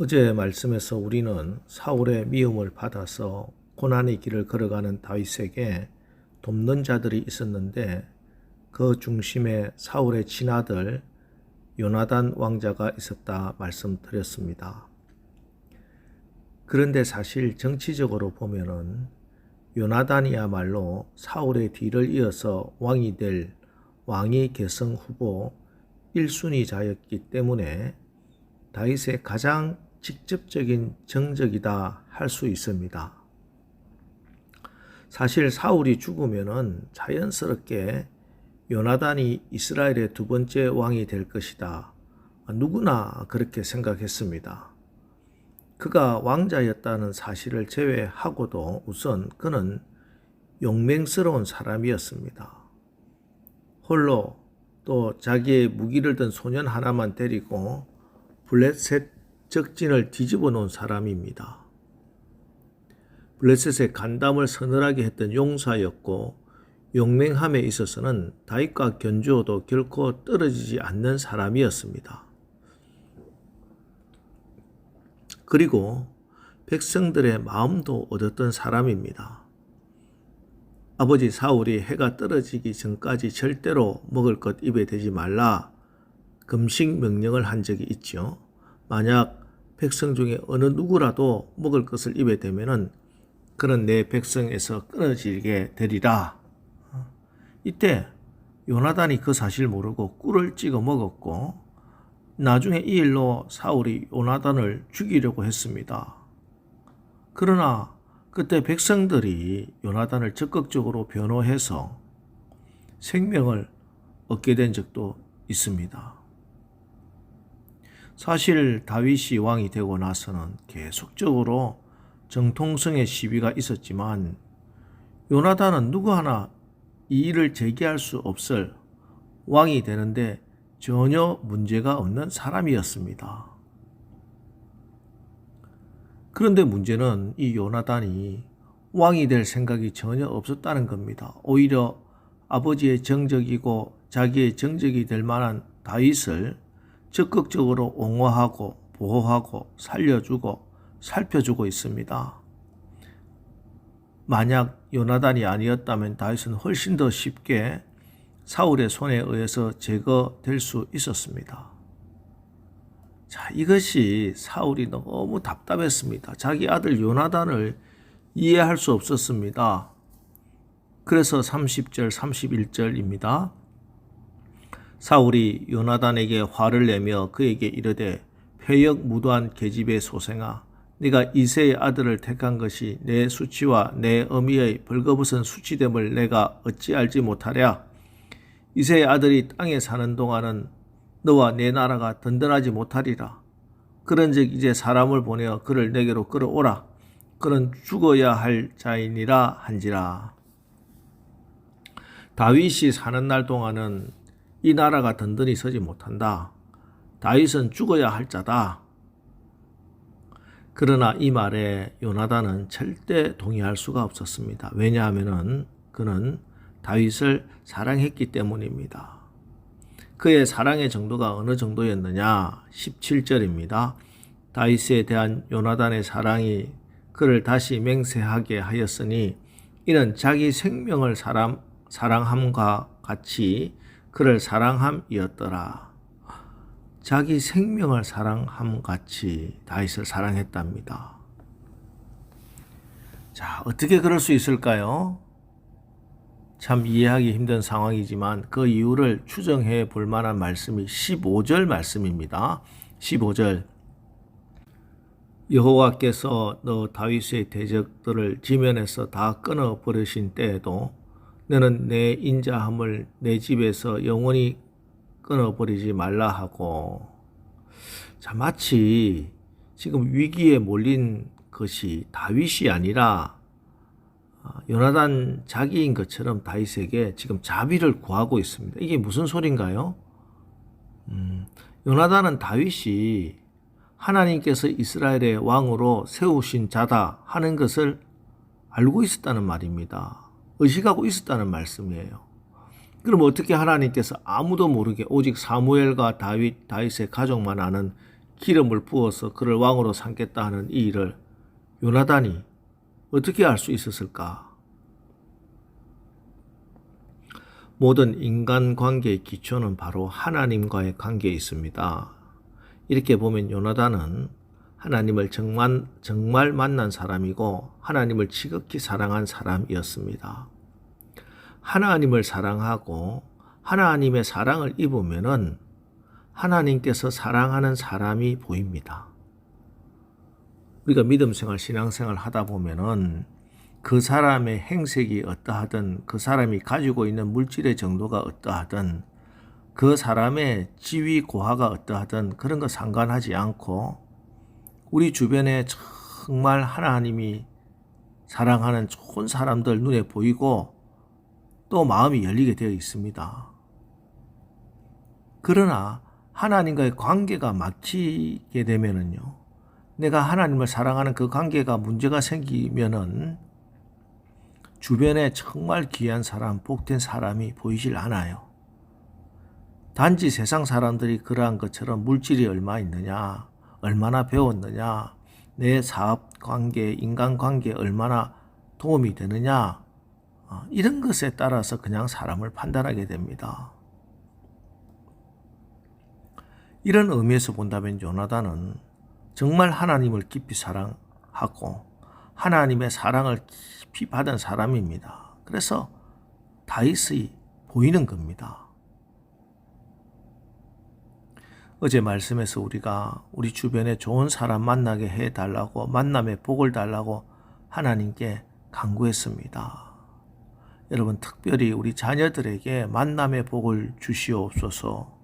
어제 말씀에서 우리는 사울의 미움을 받아서 고난의 길을 걸어가는 다윗에게 돕는 자들이 있었는데 그 중심에 사울의 친아들 요나단 왕자가 있었다 말씀드렸습니다. 그런데 사실 정치적으로 보면은 요나단이야말로 사울의 뒤를 이어서 왕이 될 왕위 계승 후보 1순위자였기 때문에 다윗의 가장 직접적인 정적이다 할 수 있습니다. 사실 사울이 죽으면은 자연스럽게 요나단이 이스라엘의 두 번째 왕이 될 것이다. 누구나 그렇게 생각했습니다. 그가 왕자였다는 사실을 제외하고도 우선 그는 용맹스러운 사람이었습니다. 홀로 또 자기의 무기를 든 소년 하나만 데리고 블레셋 적진을 뒤집어 놓은 사람입니다. 블레셋의 간담을 서늘하게 했던 용사였고 용맹함에 있어서는 다윗과 견주어도 결코 떨어지지 않는 사람이었습니다. 그리고 백성들의 마음도 얻었던 사람입니다. 아버지 사울이 해가 떨어지기 전까지 절대로 먹을 것 입에 대지 말라 금식 명령을 한 적이 있죠. 만약 백성 중에 어느 누구라도 먹을 것을 입에 대면은 그는 내 백성에서 끊어지게 되리라. 이때 요나단이 그 사실 모르고 꿀을 찍어 먹었고 나중에 이 일로 사울이 요나단을 죽이려고 했습니다. 그러나 그때 백성들이 요나단을 적극적으로 변호해서 생명을 얻게 된 적도 있습니다. 사실 다윗이 왕이 되고 나서는 계속적으로 정통성의 시비가 있었지만 요나단은 누구 하나 이 일을 제기할 수 없을 왕이 되는데 전혀 문제가 없는 사람이었습니다. 그런데 문제는 이 요나단이 왕이 될 생각이 전혀 없었다는 겁니다. 오히려 아버지의 정적이고 자기의 정적이 될 만한 다윗을 적극적으로 옹호하고 보호하고 살려주고 살펴주고 있습니다. 만약 요나단이 아니었다면 다윗은 훨씬 더 쉽게 사울의 손에 의해서 제거될 수 있었습니다. 자, 이것이 사울이 너무 답답했습니다. 자기 아들 요나단을 이해할 수 없었습니다. 그래서 30절, 31절입니다. 사울이 요나단에게 화를 내며 그에게 이르되 패역 무도한 계집의 소생아 네가 이새의 아들을 택한 것이 내 수치와 내 어미의 벌거벗은 수치됨을 내가 어찌 알지 못하랴. 이새의 아들이 땅에 사는 동안은 너와 내 나라가 든든하지 못하리라. 그런즉 이제 사람을 보내어 그를 내게로 끌어오라. 그는 죽어야 할 자이니라 한지라. 다윗이 사는 날 동안은 이 나라가 든든히 서지 못한다. 다윗은 죽어야 할 자다. 그러나 이 말에 요나단은 절대 동의할 수가 없었습니다. 왜냐하면 그는 다윗을 사랑했기 때문입니다. 그의 사랑의 정도가 어느 정도였느냐? 17절입니다. 다윗에 대한 요나단의 사랑이 그를 다시 맹세하게 하였으니 이는 자기 생명을 사랑함과 같이 그를 사랑함이었더라. 자기 생명을 사랑함같이 다윗을 사랑했답니다. 자, 어떻게 그럴 수 있을까요? 참 이해하기 힘든 상황이지만 그 이유를 추정해 볼 만한 말씀이 15절 말씀입니다. 15절 여호와께서 너 다윗의 대적들을 지면에서 다 끊어버리신 때에도 너는 내 인자함을 내 집에서 영원히 끊어버리지 말라 하고. 자, 마치 지금 위기에 몰린 것이 다윗이 아니라 요나단 자기인 것처럼 다윗에게 지금 자비를 구하고 있습니다. 이게 무슨 소린가요? 요나단은 다윗이 하나님께서 이스라엘의 왕으로 세우신 자다 하는 것을 알고 있었다는 말입니다. 의식하고 있었다는 말씀이에요. 그럼 어떻게 하나님께서 아무도 모르게 오직 사무엘과 다윗의 가족만 아는 기름을 부어서 그를 왕으로 삼겠다 하는 이 일을 요나단이 어떻게 알 수 있었을까? 모든 인간관계의 기초는 바로 하나님과의 관계에 있습니다. 이렇게 보면 요나단은 하나님을 정말 만난 사람이고 하나님을 지극히 사랑한 사람이었습니다. 하나님을 사랑하고 하나님의 사랑을 입으면은 하나님께서 사랑하는 사람이 보입니다. 우리가 믿음생활, 신앙생활 하다 보면은 그 사람의 행색이 어떠하든 그 사람이 가지고 있는 물질의 정도가 어떠하든 그 사람의 지위 고하가 어떠하든 그런 거 상관하지 않고 우리 주변에 정말 하나님이 사랑하는 좋은 사람들 눈에 보이고 또 마음이 열리게 되어 있습니다. 그러나 하나님과의 관계가 막히게 되면은요, 내가 하나님을 사랑하는 그 관계가 문제가 생기면은 주변에 정말 귀한 사람, 복된 사람이 보이질 않아요. 단지 세상 사람들이 그러한 것처럼 물질이 얼마 있느냐, 얼마나 배웠느냐, 내 사업 관계, 인간 관계에 얼마나 도움이 되느냐, 이런 것에 따라서 그냥 사람을 판단하게 됩니다. 이런 의미에서 본다면 요나단은 정말 하나님을 깊이 사랑하고 하나님의 사랑을 깊이 받은 사람입니다. 그래서 다윗이 보이는 겁니다. 어제 말씀에서 우리가 우리 주변에 좋은 사람 만나게 해달라고, 만남의 복을 달라고 하나님께 간구했습니다. 여러분, 특별히 우리 자녀들에게 만남의 복을 주시옵소서.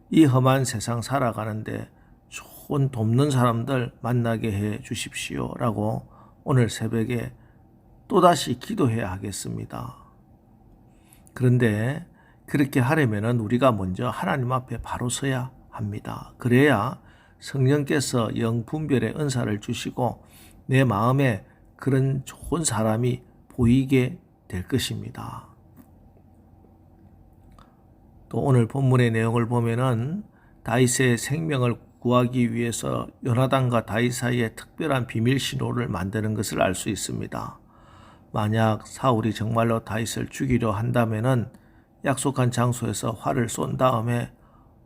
이 험한 세상 살아가는데 좋은 돕는 사람들 만나게 해 주십시오 라고 오늘 새벽에 또다시 기도해야 하겠습니다. 그런데 그렇게 하려면 우리가 먼저 하나님 앞에 바로 서야 합니다. 그래야 성령께서 영분별의 은사를 주시고 내 마음에 그런 좋은 사람이 보이게 될 것입니다. 또 오늘 본문의 내용을 보면은 다윗의 생명을 구하기 위해서 요나단과 다윗 사이에 특별한 비밀 신호를 만드는 것을 알 수 있습니다. 만약 사울이 정말로 다윗을 죽이려 한다면은 약속한 장소에서 활을 쏜 다음에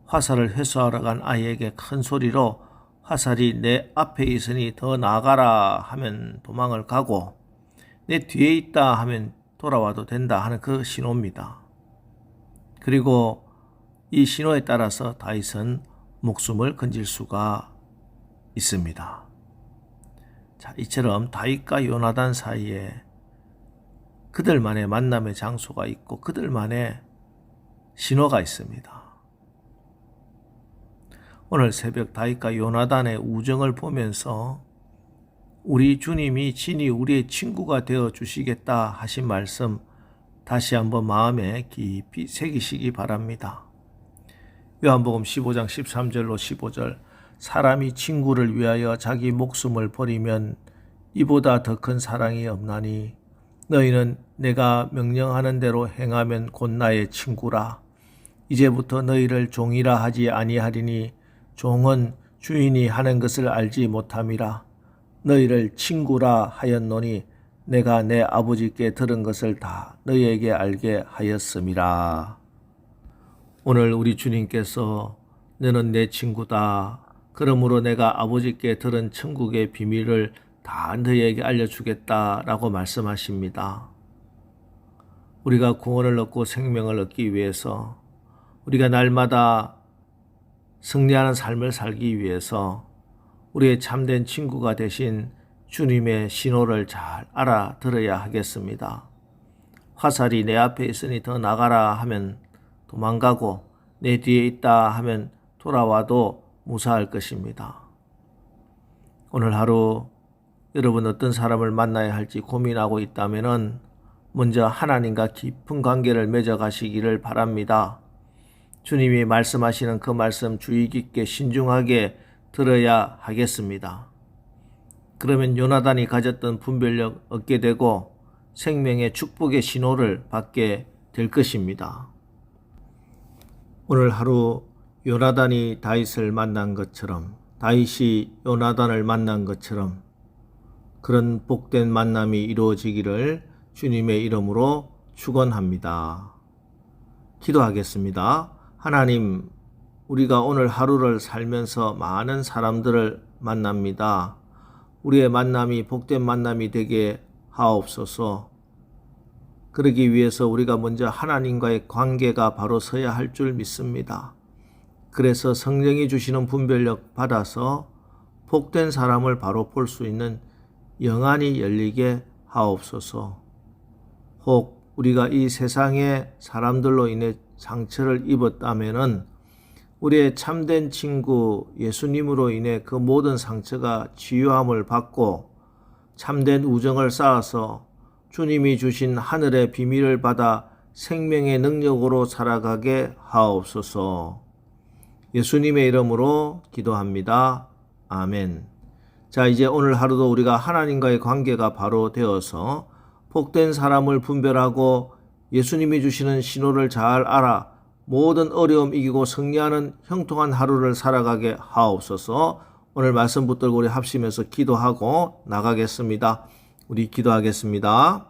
화살을 회수하러 간 아이에게 큰 소리로 화살이 내 앞에 있으니 더 나아가라 하면 도망을 가고 내 뒤에 있다 하면 돌아와도 된다 하는 그 신호입니다. 그리고 이 신호에 따라서 다윗은 목숨을 건질 수가 있습니다. 자, 이처럼 다윗과 요나단 사이에 그들만의 만남의 장소가 있고 그들만의 신호가 있습니다. 오늘 새벽 다윗과 요나단의 우정을 보면서 우리 주님이 친히 우리의 친구가 되어 주시겠다 하신 말씀 다시 한번 마음에 깊이 새기시기 바랍니다. 요한복음 15장 13절로 15절 사람이 친구를 위하여 자기 목숨을 버리면 이보다 더 큰 사랑이 없나니 너희는 내가 명령하는 대로 행하면 곧 나의 친구라. 이제부터 너희를 종이라 하지 아니하리니 종은 주인이 하는 것을 알지 못함이라. 너희를 친구라 하였노니 내가 내 아버지께 들은 것을 다 너희에게 알게 하였음이라. 오늘 우리 주님께서 너는 내 친구다. 그러므로 내가 아버지께 들은 천국의 비밀을 다 너희에게 알려주겠다라고 말씀하십니다. 우리가 구원을 얻고 생명을 얻기 위해서 우리가 날마다 승리하는 삶을 살기 위해서 우리의 참된 친구가 되신 주님의 신호를 잘 알아들어야 하겠습니다. 화살이 내 앞에 있으니 더 나가라 하면 도망가고 내 뒤에 있다 하면 돌아와도 무사할 것입니다. 오늘 하루 여러분 어떤 사람을 만나야 할지 고민하고 있다면 먼저 하나님과 깊은 관계를 맺어가시기를 바랍니다. 주님이 말씀하시는 그 말씀 주의 깊게 신중하게 들어야 하겠습니다. 그러면 요나단이 가졌던 분별력 얻게 되고 생명의 축복의 신호를 받게 될 것입니다. 오늘 하루 요나단이 다윗을 만난 것처럼, 다윗이 요나단을 만난 것처럼 그런 복된 만남이 이루어지기를 주님의 이름으로 축원합니다. 기도하겠습니다. 하나님, 우리가 오늘 하루를 살면서 많은 사람들을 만납니다. 우리의 만남이 복된 만남이 되게 하옵소서. 그러기 위해서 우리가 먼저 하나님과의 관계가 바로 서야 할 줄 믿습니다. 그래서 성령이 주시는 분별력 받아서 복된 사람을 바로 볼 수 있는 영안이 열리게 하옵소서. 혹 우리가 이 세상의 사람들로 인해 상처를 입었다면은 우리의 참된 친구 예수님으로 인해 그 모든 상처가 치유함을 받고 참된 우정을 쌓아서 주님이 주신 하늘의 비밀을 받아 생명의 능력으로 살아가게 하옵소서. 예수님의 이름으로 기도합니다. 아멘. 자, 이제 오늘 하루도 우리가 하나님과의 관계가 바로 되어서 복된 사람을 분별하고 예수님이 주시는 신호를 잘 알아 모든 어려움 이기고 승리하는 형통한 하루를 살아가게 하옵소서. 오늘 말씀 붙들고 우리 합심해서 기도하고 나가겠습니다. 우리 기도하겠습니다.